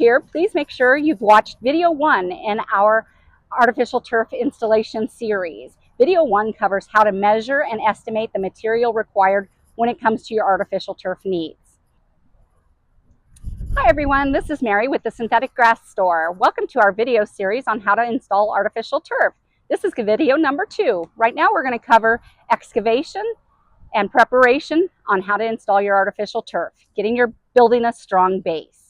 here, please make sure you've watched video 1 in our artificial turf installation series. Video 1 covers how to measure and estimate the material required when it comes to your artificial turf needs. Hi everyone, this is Mary with the Synthetic Grass Store. Welcome to our video series on how to install artificial turf. This is video number 2. Right now we're going to cover excavation and preparation on how to install your artificial turf, building a strong base.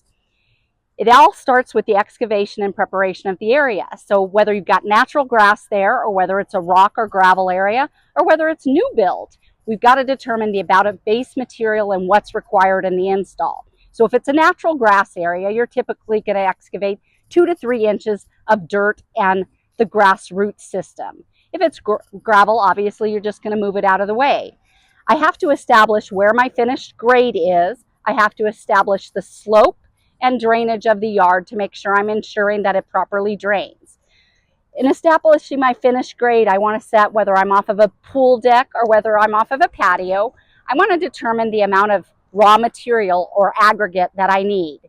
It all starts with the excavation and preparation of the area. So whether you've got natural grass there, or whether it's a rock or gravel area, or whether it's new build, we've got to determine the amount of base material and what's required in the install. So if it's a natural grass area, you're typically going to excavate 2 to 3 inches of dirt and the grass root system. If it's gravel, obviously you're just going to move it out of the way. I have to establish where my finished grade is. I have to establish the slope and drainage of the yard to make sure I'm ensuring that it properly drains. In establishing my finished grade, I want to set whether I'm off of a pool deck or whether I'm off of a patio. I want to determine the amount of raw material or aggregate that I need.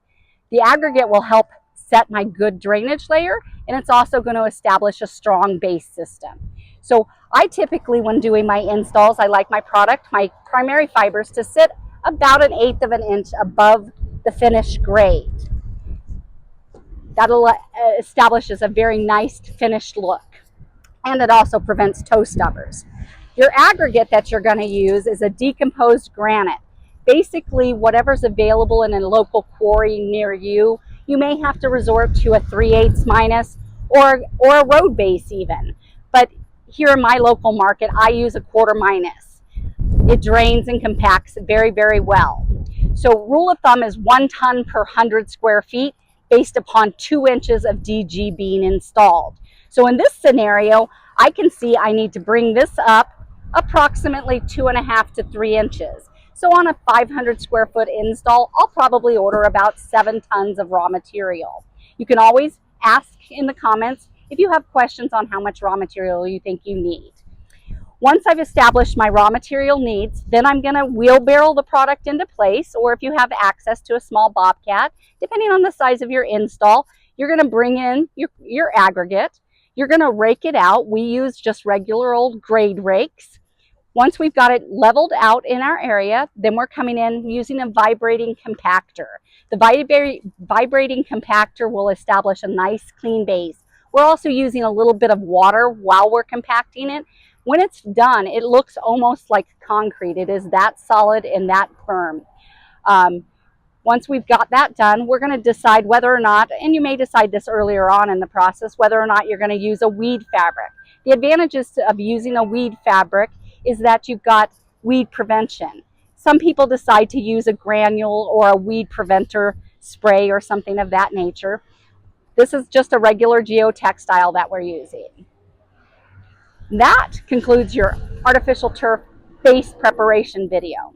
The aggregate will help set my good drainage layer, and it's also going to establish a strong base system. So I typically, when doing my installs, I like my product, my primary fibers, to sit about 1/8 of an inch above the finished grade. That establishes a very nice finished look, and it also prevents toe stubbers. Your aggregate that you're going to use is a decomposed granite. Basically, whatever's available in a local quarry near you, you may have to resort to a 3/8 minus or a road base even. But here in my local market, I use a 1/4 minus. It drains and compacts very, very well. So rule of thumb is 1 ton per 100 square feet based upon 2 inches of DG being installed. So in this scenario, I can see I need to bring this up approximately 2.5 to 3 inches. So on a 500 square foot install, I'll probably order about 7 tons of raw material. You can always ask in the comments if you have questions on how much raw material you think you need. Once I've established my raw material needs, then I'm going to wheelbarrow the product into place, or if you have access to a small bobcat, depending on the size of your install, you're going to bring in your aggregate. You're going to rake it out. We use just regular old grade rakes. Once we've got it leveled out in our area, then we're coming in using a vibrating compactor. The vibrating compactor will establish a nice clean base. We're also using a little bit of water while we're compacting it. When it's done, it looks almost like concrete. It is that solid and that firm. Once we've got that done, we're going to decide whether or not, and you may decide this earlier on in the process, whether or not you're going to use a weed fabric. The advantages of using a weed fabric is that you've got weed prevention. Some people decide to use a granule or a weed preventer spray or something of that nature. This is just a regular geotextile that we're using. That concludes your artificial turf base preparation video.